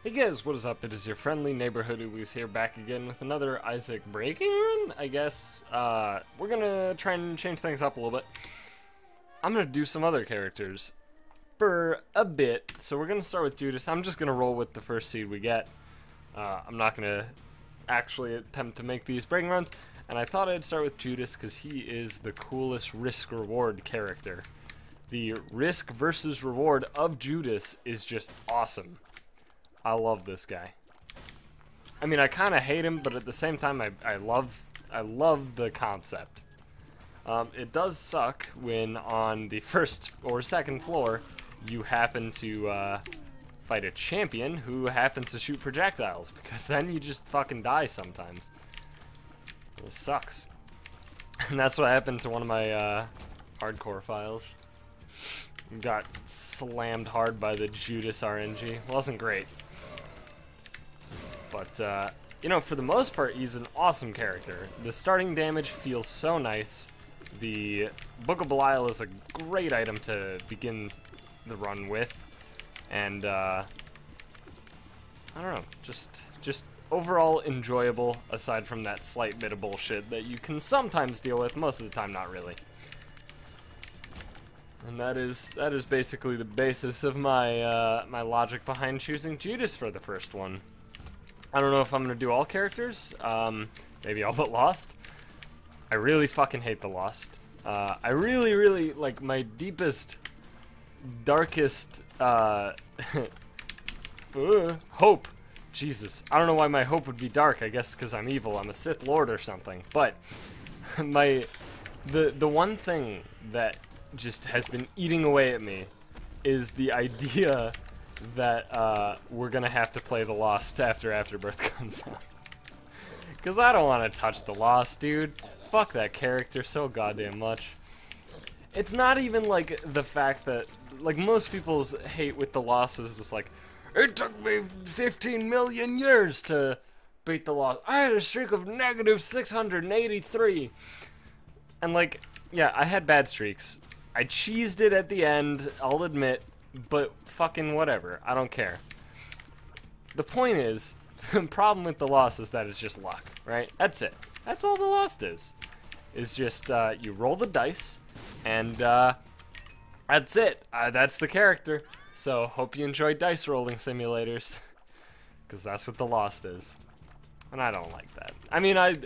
Hey guys, what is up? It is your friendly neighborhood Ooboos here, back again with another Isaac breaking run, I guess. We're gonna try and change things up a little bit. I'm gonna do some other characters for a bit, so we're gonna start with Judas. I'm just gonna roll with the first seed we get. I'm not gonna actually attempt to make these breaking runs, and I thought I'd start with Judas because he is the coolest risk-reward character. The risk versus reward of Judas is just awesome. I love this guy. I mean, I kind of hate him, but at the same time, I love the concept. It does suck when on the first or second floor you happen to fight a champion who happens to shoot projectiles, because then you just fucking die sometimes. It sucks. And that's what happened to one of my hardcore files. Got slammed hard by the Judas RNG. Wasn't great. But, you know, for the most part, he's an awesome character. The starting damage feels so nice. The Book of Belial is a great item to begin the run with. And, I don't know, just overall enjoyable, aside from that slight bit of bullshit that you can sometimes deal with, most of the time not really. And that is basically the basis of my, my logic behind choosing Judas for the first one. I don't know if I'm gonna do all characters, maybe all but Lost. I really fucking hate the Lost. I really, like, my deepest, darkest, hope. Jesus, I don't know why my hope would be dark, I guess because I'm evil, I'm a Sith Lord or something, but the one thing that just has been eating away at me is the idea that we're gonna have to play the Lost after Afterbirth comes out. Because I don't want to touch the Lost, dude. Fuck that character so goddamn much. It's not even like the fact that, like, most people's hate with the Lost is just like, it took me 15 million years to beat the Lost. I had a streak of negative 683. And, like, yeah, I had bad streaks. I cheesed it at the end, I'll admit. But fucking whatever, I don't care. The point is, the problem with the Lost is that it's just luck, right? That's it. That's all the Lost is. It's just, you roll the dice, and, that's it. That's the character. So, hope you enjoy dice rolling simulators. Because that's what the Lost is. And I don't like that. I mean, I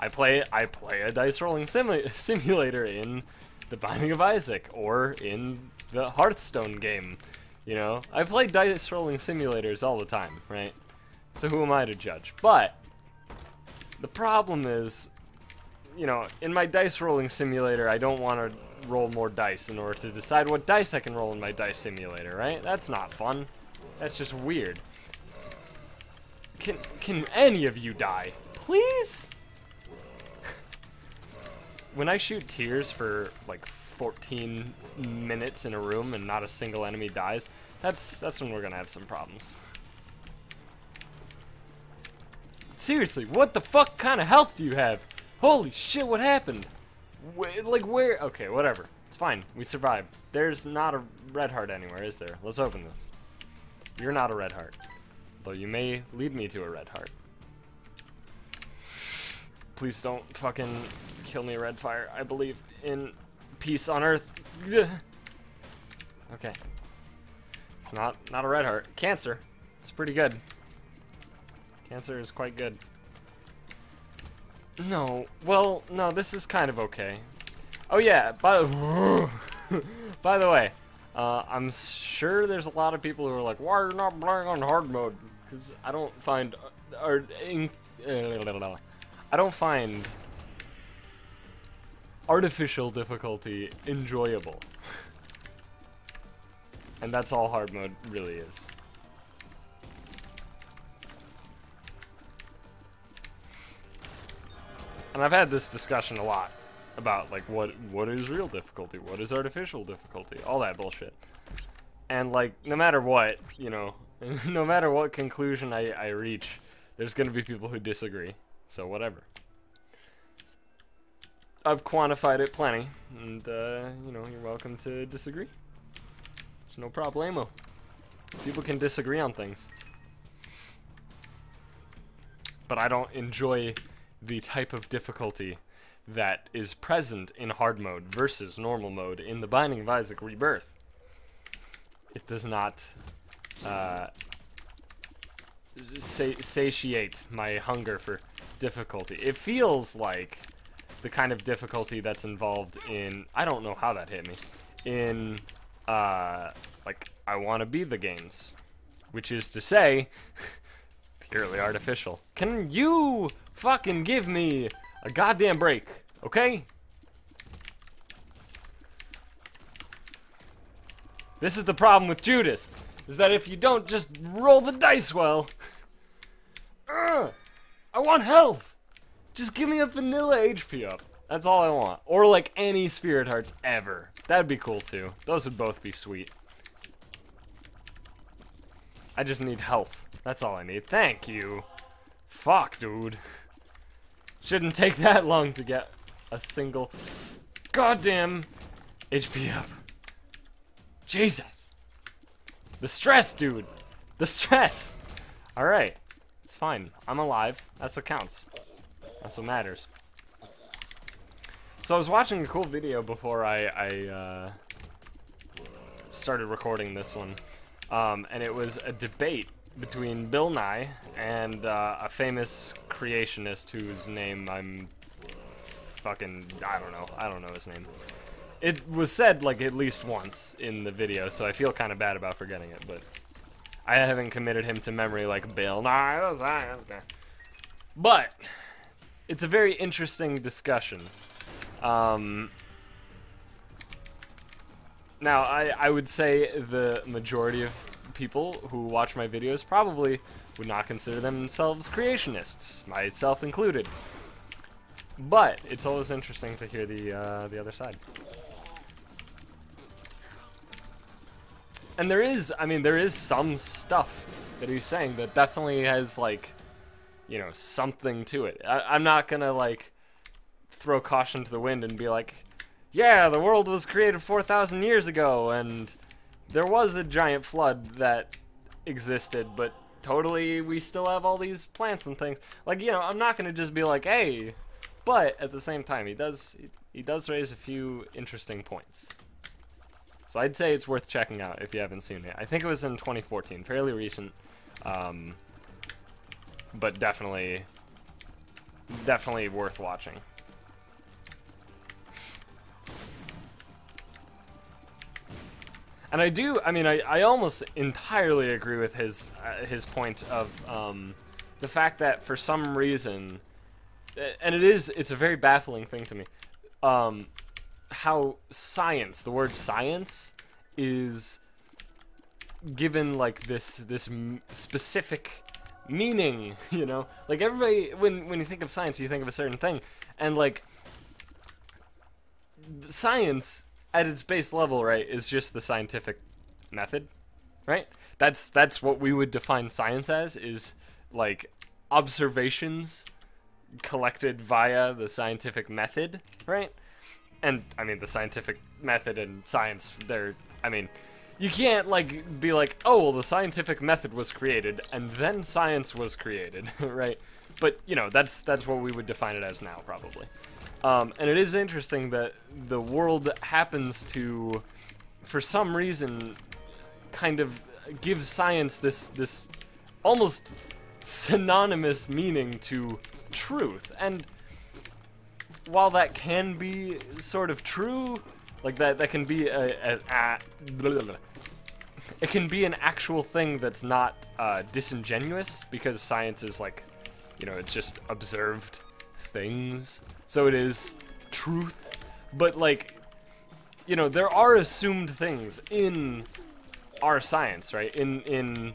play a dice rolling simulator in The Binding of Isaac, or in the Hearthstone game, you know? I play dice rolling simulators all the time, right? So who am I to judge? But the problem is, you know, in my dice rolling simulator, I don't want to roll more dice in order to decide what dice I can roll in my dice simulator, right? That's not fun. That's just weird. Can any of you die? Please? When I shoot tears for like 14 minutes in a room and not a single enemy dies, that's when we're gonna have some problems. Seriously, what the fuck kind of health do you have? Holy shit, what happened? Like, where? Okay, whatever. It's fine. We survived. There's not a red heart anywhere, is there? Let's open this. You're not a red heart. Though you may lead me to a red heart. Please don't fucking kill me, Redfire. I believe in peace on Earth. Okay. It's not a red heart. Cancer. It's pretty good. Cancer is quite good. No. Well, no, this is kind of okay. Oh yeah, by the way, I'm sure there's a lot of people who are like, why are you not playing on hard mode? Because I don't find I don't find artificial difficulty enjoyable. And that's all hard mode really is. And I've had this discussion a lot about, like, what is real difficulty, what is artificial difficulty, all that bullshit. And, like, no matter what, you know, no matter what conclusion I reach, there's gonna be people who disagree. So whatever. I've quantified it plenty, and, you know, you're welcome to disagree. It's no problemo. People can disagree on things. but I don't enjoy the type of difficulty that is present in hard mode versus normal mode in The Binding of Isaac Rebirth. It does not satiate my hunger for difficulty. It feels like the kind of difficulty that's involved in, I don't know how that hit me, in like I Wanna Be the games, which is to say purely artificial. Can you fucking give me a goddamn break, okay? This is the problem with Judas, is that if you don't just roll the dice well, I want health. Just give me a vanilla HP up. That's all I want. Or like any Spirit Hearts ever. That'd be cool too. Those would both be sweet. I just need health. That's all I need. Thank you. Fuck, dude. Shouldn't take that long to get a single goddamn HP up. Jesus. The stress, dude. The stress. Alright. It's fine. I'm alive. That's what counts. That's what matters. So I was watching a cool video before I started recording this one. And it was a debate between Bill Nye and a famous creationist whose name I'm fucking, I don't know his name. It was said like at least once in the video, so I feel kind of bad about forgetting it, but I haven't committed him to memory like Bill Nye. But it's a very interesting discussion. Now, I would say the majority of people who watch my videos probably would not consider themselves creationists, myself included. But it's always interesting to hear the other side. And there is some stuff that he's saying that definitely has, like, you know, something to it. I'm not gonna, like, throw caution to the wind and be like, yeah, the world was created 4,000 years ago, and there was a giant flood that existed, but totally we still have all these plants and things. Like, you know, I'm not gonna just be like, hey, but at the same time, he does raise a few interesting points. So I'd say it's worth checking out if you haven't seen it. I think it was in 2014, fairly recent, but definitely worth watching. And I almost entirely agree with his point of the fact that for some reason, and it's a very baffling thing to me, how science, the word science, is given like this specific meaning, you know? Like everybody, when you think of science, you think of a certain thing, and like science at its base level, right, is just the scientific method, right? That's what we would define science as, is like observations collected via the scientific method, right? And I mean, the scientific method and science, you can't like be like, oh, well, the scientific method was created and then science was created, right? But you know, that's what we would define it as now, probably. And it is interesting that the world happens to, for some reason, kind of give science this almost synonymous meaning to truth. And while that can be sort of true, like that can be it can be an actual thing that's not disingenuous, because science is like, you know, it's just observed things. So it is truth, but like, you know, there are assumed things in our science, right? In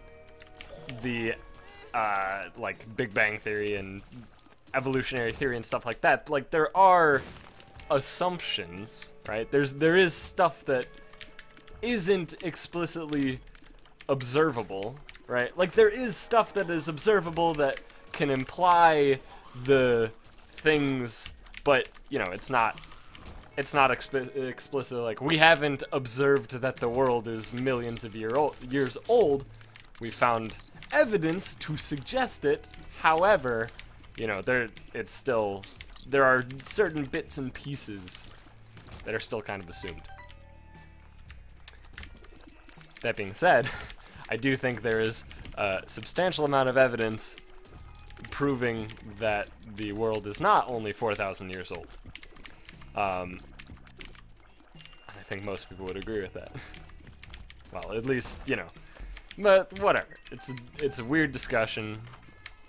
the like Big Bang Theory and evolutionary theory and stuff like that. Like, there are assumptions, right? There is stuff that isn't explicitly observable, right? Like, there is stuff that is observable that can imply the things, but you know, it's not explicitly like, we haven't observed that the world is millions of years old. We found evidence to suggest it. However, you know, there are certain bits and pieces that are still kind of assumed. That being said, I do think there is a substantial amount of evidence proving that the world is not only 4,000 years old. I think most people would agree with that. Well, at least, you know. But whatever. It's a weird discussion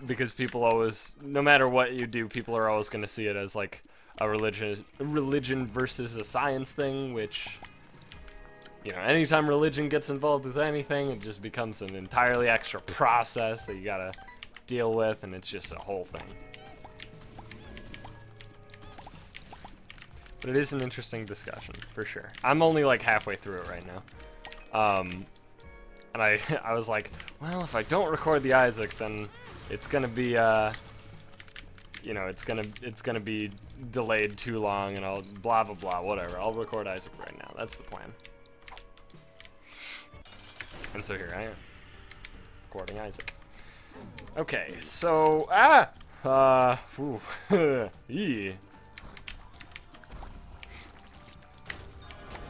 because people always, no matter what you do, people are always going to see it as like a religion versus a science thing, which, you know, anytime religion gets involved with anything, it just becomes an entirely extra process that you gotta deal with, and it's just a whole thing. But it is an interesting discussion, for sure. I'm only like halfway through it right now. And I was like, well, if I don't record the Isaac, then it's gonna be, you know, it's gonna be delayed too long, and I'll blah blah blah, whatever. I'll record Isaac right now. That's the plan. And so here I am, recording Isaac. Okay, so yeah.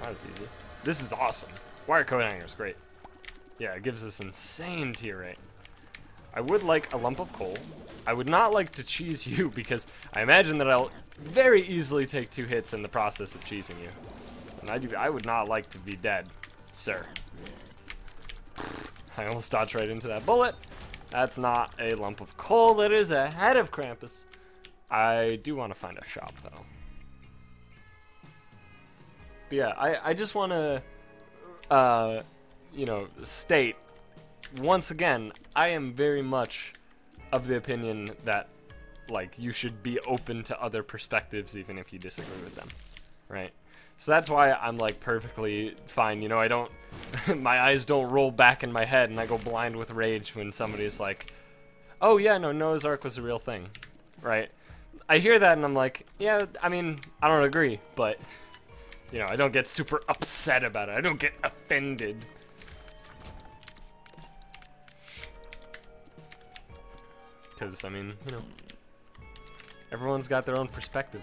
That's easy. This is awesome. Wire coat hanger is great. Yeah, it gives us insane tier rate. I would like a lump of coal. I would not like to cheese you because I imagine that I'll very easily take 2 hits in the process of cheesing you. And I would not like to be dead, sir. I almost dodged right into that bullet. That's not a lump of coal. That is a head of Krampus. I do want to find a shop, though. But yeah, I just want to, you know, state, once again, I am very much of the opinion that, like, you should be open to other perspectives even if you disagree with them, right? So that's why I'm, like, perfectly fine. You know, I don't, my eyes don't roll back in my head and I go blind with rage when somebody's like, oh yeah, no, Noah's Ark was a real thing, right? I hear that and I'm like, yeah, I mean, I don't agree, but, you know, I don't get super upset about it. I don't get offended. Because, I mean, you know, everyone's got their own perspective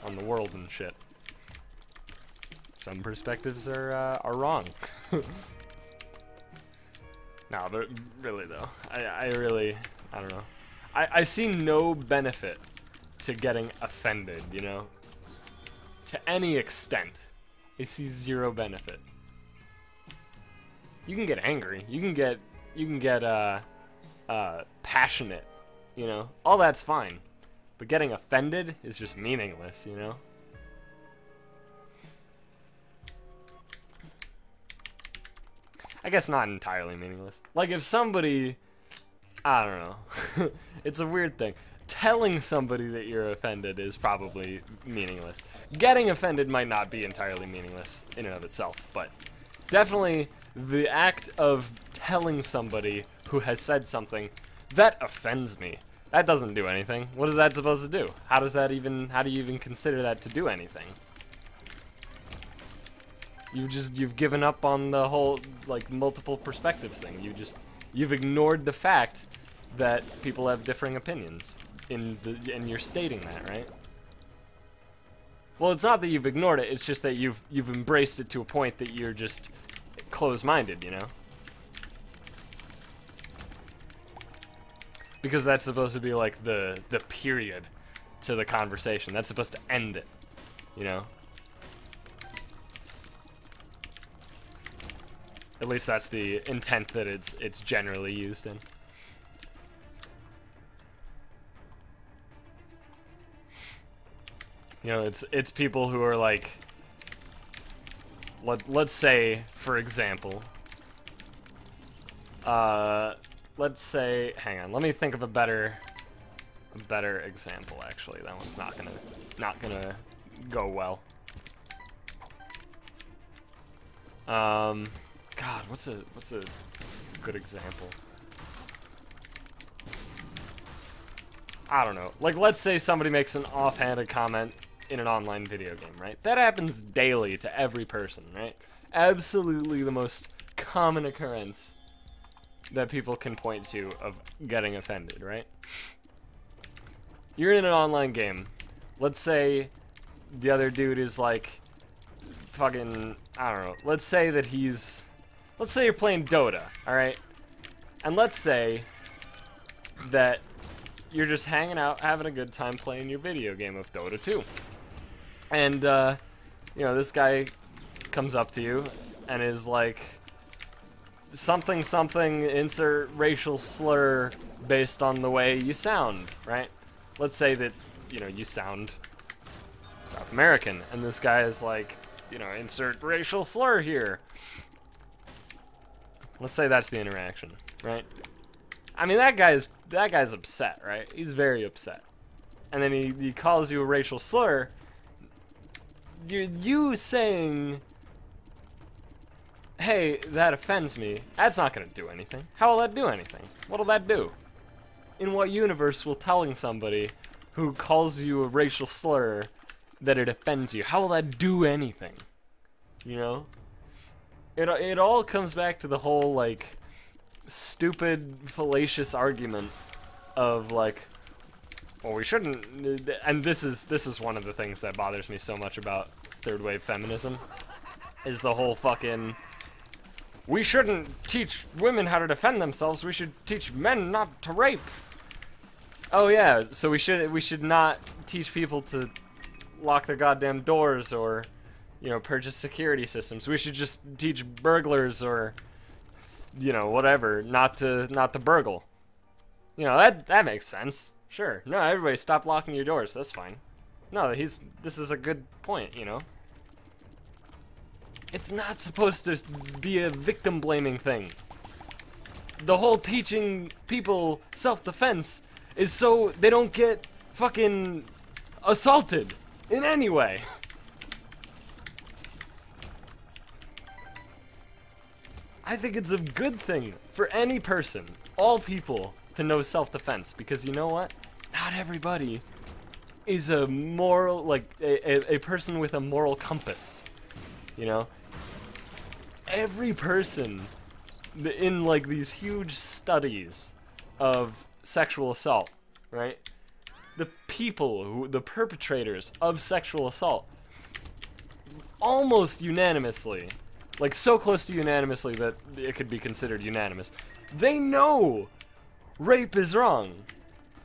on the world and shit. Some perspectives are wrong. No, but really though, I don't know. I see no benefit to getting offended, you know? To any extent, I see zero benefit. You can get angry, you can get passionate, you know? All that's fine. But getting offended is just meaningless, you know? I guess not entirely meaningless. Like if somebody, I don't know, it's a weird thing. Telling somebody that you're offended is probably meaningless. Getting offended might not be entirely meaningless in and of itself, but definitely the act of telling somebody who has said something that offends me, that doesn't do anything. What is that supposed to do? How do you even consider that to do anything? You've given up on the whole, like, multiple perspectives thing. You've ignored the fact that people have differing opinions, and you're stating that, right? Well, it's not that you've ignored it, it's just that you've embraced it to a point that you're just closed-minded, you know? Because that's supposed to be like the period to the conversation. That's supposed to end it, you know? At least that's the intent that it's generally used in. You know, it's people who are like, let's say, for example, let's say, hang on, let me think of a better example. Actually, that one's not gonna go well. God, what's a good example? I don't know. Like, let's say somebody makes an offhanded comment in an online video game, right? That happens daily to every person, right? Absolutely the most common occurrence that people can point to of getting offended, right? you're in an online game. Let's say the other dude is like fucking, I don't know. Let's say that let's say you're playing Dota, alright? And let's say that you're just hanging out, having a good time playing your video game of Dota 2. And, you know, this guy comes up to you and is like, something, insert racial slur based on the way you sound, right? Let's say that, you know, you sound South American, and this guy is like, you know, insert racial slur here. Let's say that's the interaction, right? I mean, that guy's upset, right? He's very upset. And then he calls you a racial slur. You saying, hey, that offends me, that's not gonna do anything. How will that do anything? What'll that do? In what universe will telling somebody who calls you a racial slur that it offends you, how will that do anything? You know? It all comes back to the whole, like, stupid, fallacious argument of, like, well, we shouldn't, and this is one of the things that bothers me so much about third wave feminism, is the whole fucking, we shouldn't teach women how to defend themselves, we should teach men not to rape. Oh yeah, so we should not teach people to lock their goddamn doors or, you know, purchase security systems. We should just teach burglars or, you know, whatever, not to burgle. You know, that makes sense. Sure. No, everybody stop locking your doors. That's fine. No, this is a good point, you know. It's not supposed to be a victim blaming thing. The whole teaching people self-defense is so they don't get fucking assaulted in any way. I think it's a good thing for any person, all people, to know self-defense, because you know what? Not everybody is a moral, like, a person with a moral compass, you know? Every person in, like, these huge studies of sexual assault, right? The people, the perpetrators of sexual assault, almost unanimously, like so close to unanimously that it could be considered unanimous, they know rape is wrong.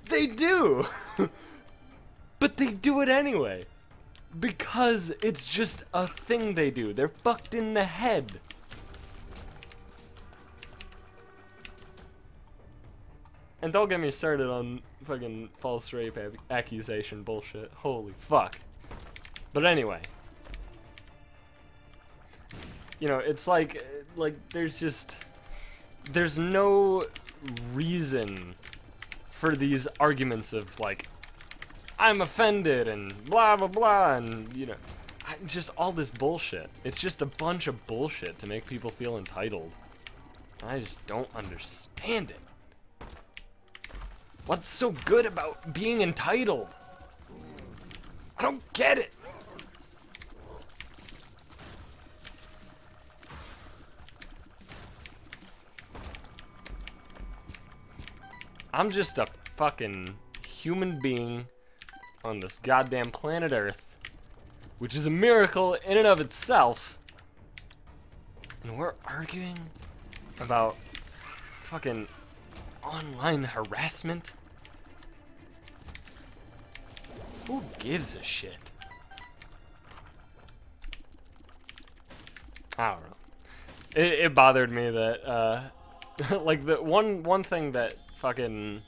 They do. But they do it anyway. Because it's just a thing they do. They're fucked in the head. And don't get me started on fucking false rape accusation bullshit. Holy fuck. But anyway. You know, it's like there's no reason for these arguments of, like, I'm offended and blah blah blah, and, you know, just all this bullshit. It's just a bunch of bullshit to make people feel entitled. I just don't understand it. What's so good about being entitled? I don't get it. I'm just a fucking human being on this goddamn planet Earth, which is a miracle in and of itself. And we're arguing about fucking online harassment? Who gives a shit? I don't know. It bothered me that, like, the one thing that fucking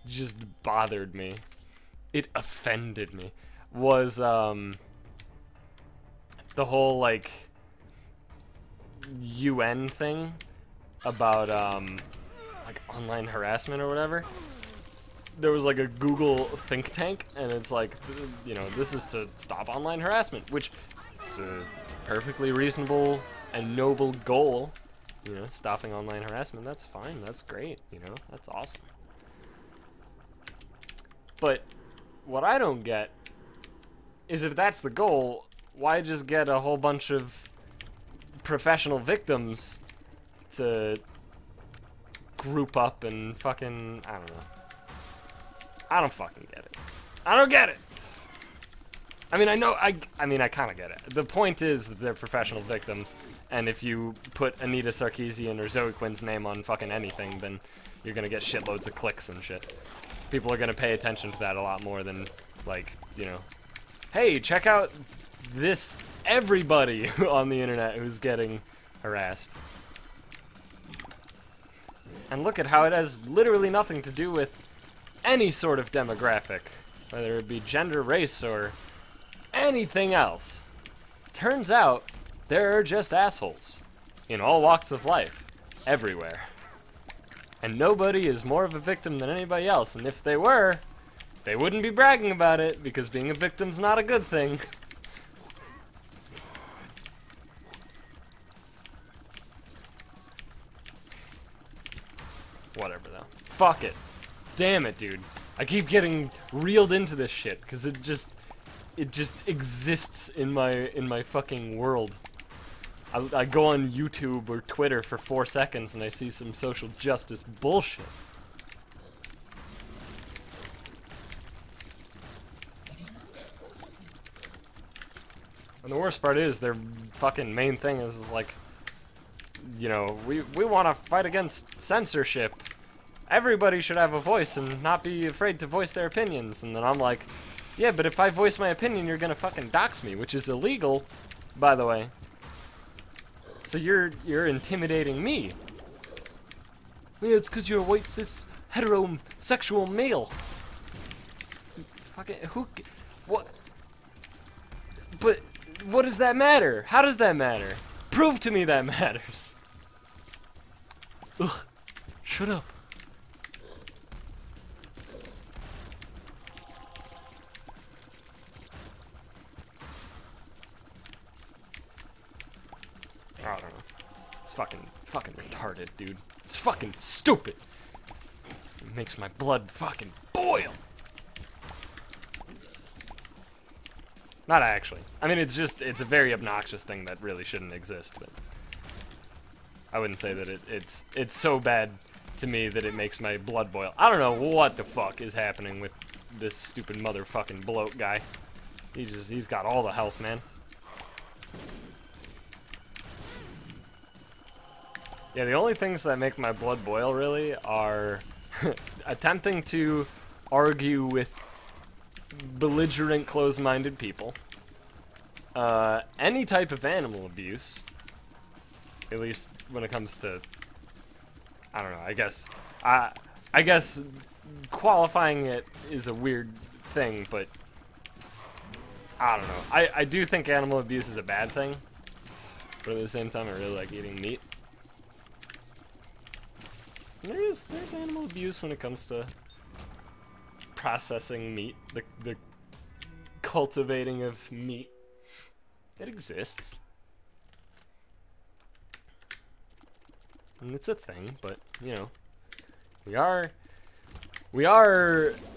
just bothered me, it offended me, was, the whole, like, UN thing about, like, online harassment or whatever. There was, like, a Google think tank, and it's like, you know, this is to stop online harassment, which is a perfectly reasonable and noble goal. You know, stopping online harassment, that's fine, that's great, you know, that's awesome. But what I don't get is, if that's the goal, why just get a whole bunch of professional victims to group up and fucking, I don't know. I don't fucking get it. I don't get it. I mean, I mean, I kind of get it. The point is that they're professional victims, and if you put Anita Sarkeesian or Zoe Quinn's name on fucking anything, then you're gonna get shitloads of clicks and shit. People are gonna pay attention to that a lot more than, like, you know, hey, check out this everybody on the internet who's getting harassed. And look at how it has literally nothing to do with any sort of demographic, whether it be gender, race, or anything else. Turns out there are just assholes in all walks of life, everywhere. And nobody is more of a victim than anybody else, and if they were, they wouldn't be bragging about it, because being a victim's not a good thing. Whatever though. Fuck it. Damn it, dude. I keep getting reeled into this shit, because it just exists in my fucking world. I go on YouTube or Twitter for 4 seconds and I see some social justice bullshit. And the worst part is their fucking main thing is like, you know, we want to fight against censorship. Everybody should have a voice and not be afraid to voice their opinions. And then I'm like, yeah, but if I voice my opinion, you're gonna fucking dox me, which is illegal, by the way. So you're intimidating me. Yeah, it's because you're a white cis heterosexual male. Fucking what? But what does that matter? How does that matter? Prove to me that matters. Ugh. Shut up. I don't know. It's fucking retarded, dude. It's fucking stupid. It makes my blood fucking boil. Not actually. I mean, it's a very obnoxious thing that really shouldn't exist, but I wouldn't say that it's so bad to me that it makes my blood boil. I don't know what the fuck is happening with this stupid motherfucking bloat guy. He's got all the health, man. Yeah, the only things that make my blood boil, really, are attempting to argue with belligerent, closed-minded people, any type of animal abuse, at least when it comes to, I don't know, I guess qualifying it is a weird thing, but I don't know. I do think animal abuse is a bad thing, but at the same time, I really like eating meat. There's animal abuse when it comes to processing meat, the cultivating of meat. It exists. And it's a thing, but, you know, we are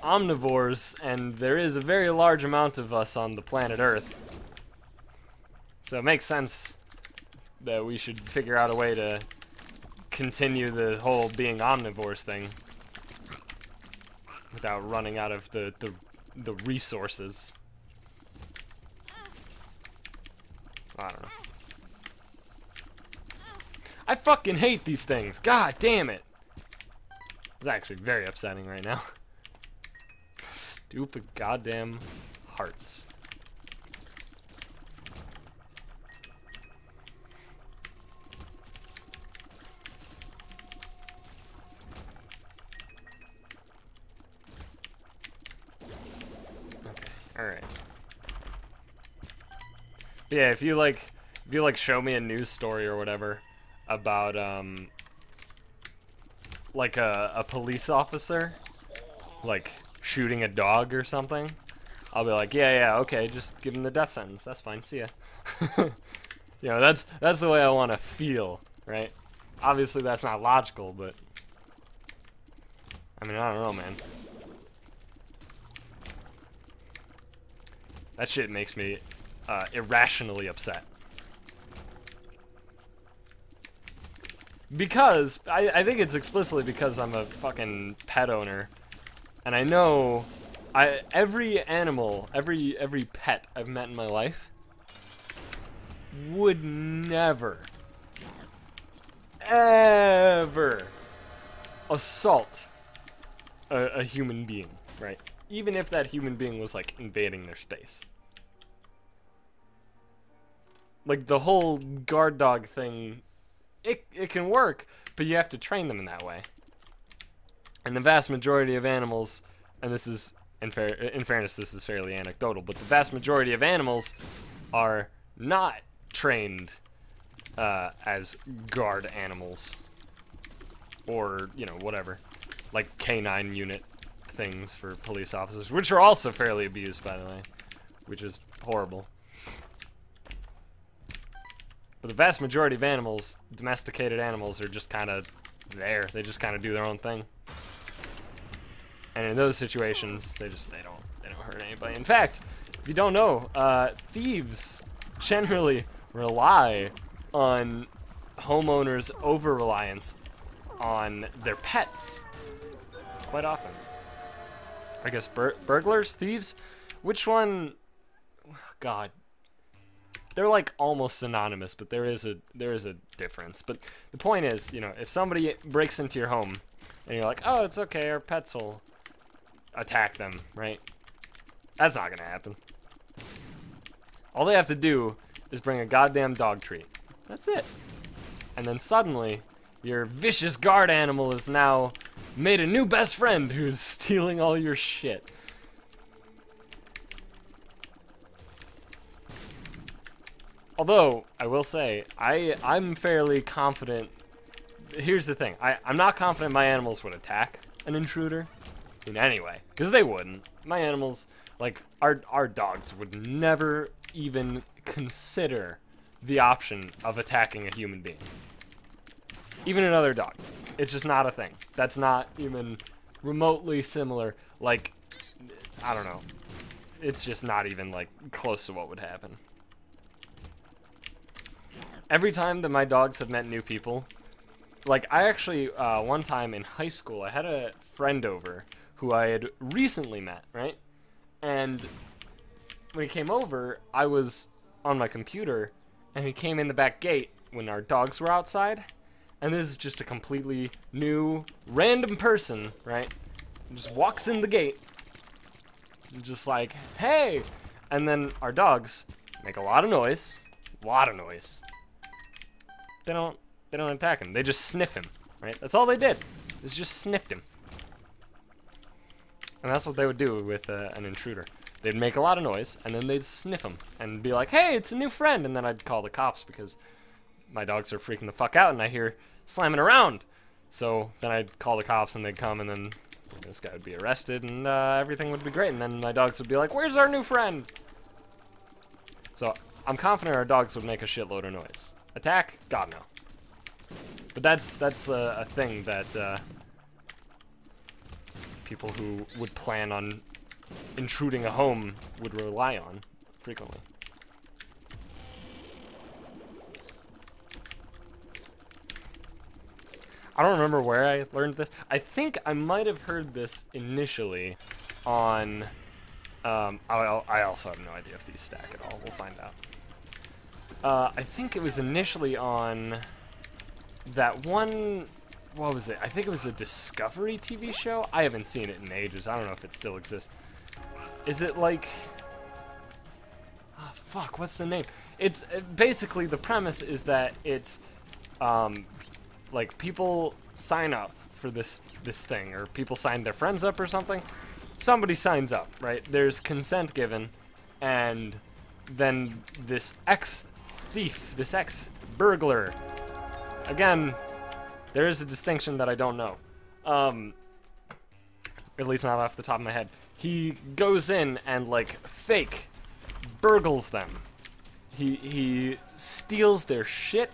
omnivores, and there is a very large amount of us on the planet Earth. So it makes sense that we should figure out a way to continue the whole being omnivores thing without running out of the resources. I don't know. I fucking hate these things. God damn it. It's actually very upsetting right now. Stupid goddamn hearts. Alright. Yeah, if you show me a news story or whatever about like a police officer like shooting a dog or something, I'll be like, yeah, okay, just give him the death sentence. That's fine. See ya. You know, that's the way I want to feel, right? Obviously that's not logical, but I mean, I don't know, man. That shit makes me irrationally upset. Because, I think it's explicitly because I'm a fucking pet owner. And I know every animal, every pet I've met in my life would never, ever assault a human being, right? Even if that human being was, like, invading their space. Like, the whole guard dog thing, it can work, but you have to train them in that way. And the vast majority of animals, and this is, in fairness, this is fairly anecdotal, but the vast majority of animals are not trained as guard animals. Or, you know, whatever. Like canine unit things for police officers, which are also fairly abused, by the way, which is horrible. But the vast majority of animals, domesticated animals, are just kind of there. They just kind of do their own thing. And in those situations, they don't hurt anybody. In fact, if you don't know, thieves generally rely on homeowners' over-reliance on their pets quite often. I guess burglars, thieves, which one? God, they're like almost synonymous, but there is a difference. But the point is, you know, if somebody breaks into your home and you're like, oh, it's okay, our pets will attack them, right? That's not gonna happen. All they have to do is bring a goddamn dog treat. That's it. And then suddenly, your vicious guard animal has now made a new best friend who's stealing all your shit. Although, I will say, I'm fairly confident. Here's the thing. I'm not confident my animals would attack an intruder in any way, because they wouldn't. My animals, like, our dogs would never even consider the option of attacking a human being. Even another dog. It's just not a thing. That's not even remotely similar. Like, I don't know. It's just not even, like, close to what would happen. Every time that my dogs have met new people, like, I actually, one time in high school, I had a friend over who I had recently met, right? And when he came over, I was on my computer, and he came in the back gate when our dogs were outside. And this is just a completely new, random person, right? And just walks in the gate. And just like, hey! And then our dogs make a lot of noise. They don't attack him. They just sniff him, right? That's all they did. Is just sniffed him. And that's what they would do with an intruder. They'd make a lot of noise, and then they'd sniff him and be like, hey, it's a new friend. And then I'd call the cops because my dogs are freaking the fuck out, and I hear slamming around. So then I'd call the cops, and they'd come, and then this guy would be arrested, and everything would be great. And then my dogs would be like, where's our new friend? So I'm confident our dogs would make a shitload of noise. Attack? God, no. But that's a thing that people who would plan on intruding a home would rely on frequently. I don't remember where I learned this. I think I might have heard this initially on... I also have no idea if these stack at all. We'll find out. I think it was initially on that one... What was it? I think it was a Discovery TV show. I haven't seen it in ages. I don't know if it still exists. Is it like... Oh, fuck, what's the name? It's basically the premise is that it's... like people sign up for this thing, or people sign their friends up or something. Somebody signs up, right? There's consent given, and then this ex-thief, this ex-burglar, again, there is a distinction that I don't know. At least not off the top of my head. He goes in and, like, fake burgles them. He steals their shit,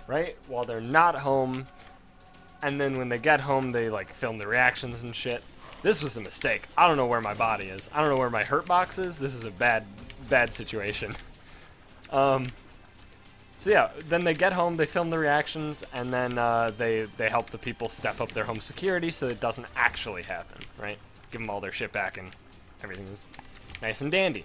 right, while they're not home, and then when they get home, they, like, film the reactions and shit. This was a mistake. I don't know where my body is. I don't know where my hurt box is. This is a bad situation. So yeah, then they get home, they film the reactions, and then they help the people step up their home security so it doesn't actually happen, right? Give them all their shit back and everything is nice and dandy.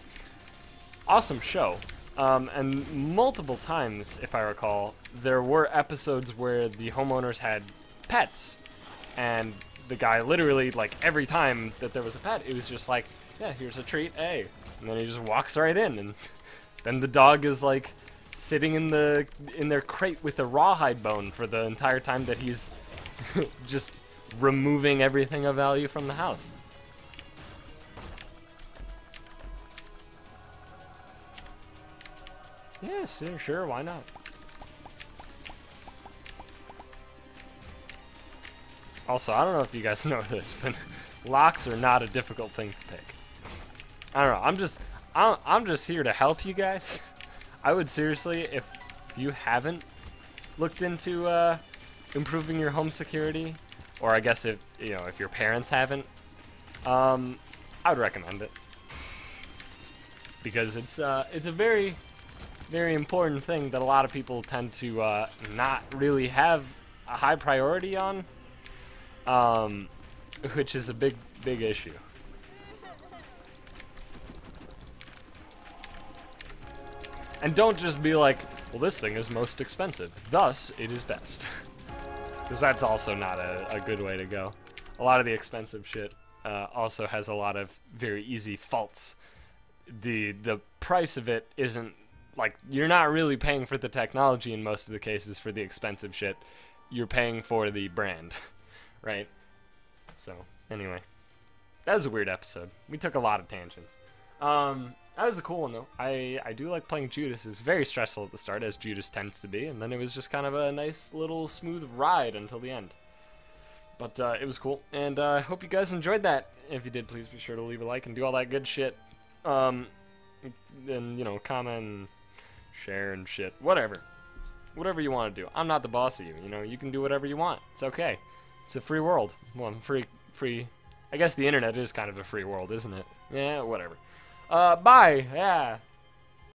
Awesome show. And multiple times, if I recall, there were episodes where the homeowners had pets, and the guy literally, like, every time that there was a pet, it was just like, yeah, here's a treat, hey. And then he just walks right in, and then the dog is, like, sitting in their crate with a rawhide bone for the entire time that he's just removing everything of value from the house. Yes, yeah, sure, why not? Also, I don't know if you guys know this, but locks are not a difficult thing to pick. I don't know, I'm just here to help you guys. I would seriously, if you haven't looked into improving your home security, or I guess if your parents haven't, I would recommend it, because it's a very, very important thing that a lot of people tend to not really have a high priority on, which is a big issue. And don't just be like, well, this thing is most expensive, thus it is best. Because that's also not a good way to go. A lot of the expensive shit also has a lot of very easy faults. The price of it isn't, like, you're not really paying for the technology in most of the cases for the expensive shit. You're paying for the brand, right? So, anyway. That was a weird episode. We took a lot of tangents. That was a cool one, though. I do like playing Judas. It was very stressful at the start, as Judas tends to be, and then it was just kind of a nice little smooth ride until the end. But it was cool, and I hope you guys enjoyed that. If you did, please be sure to leave a like and do all that good shit. And, comment and share and shit. Whatever. Whatever you want to do. I'm not the boss of you, you can do whatever you want. It's okay. It's a free world. Well, free. I guess the internet is kind of a free world, isn't it? Yeah, whatever. Bye. Yeah.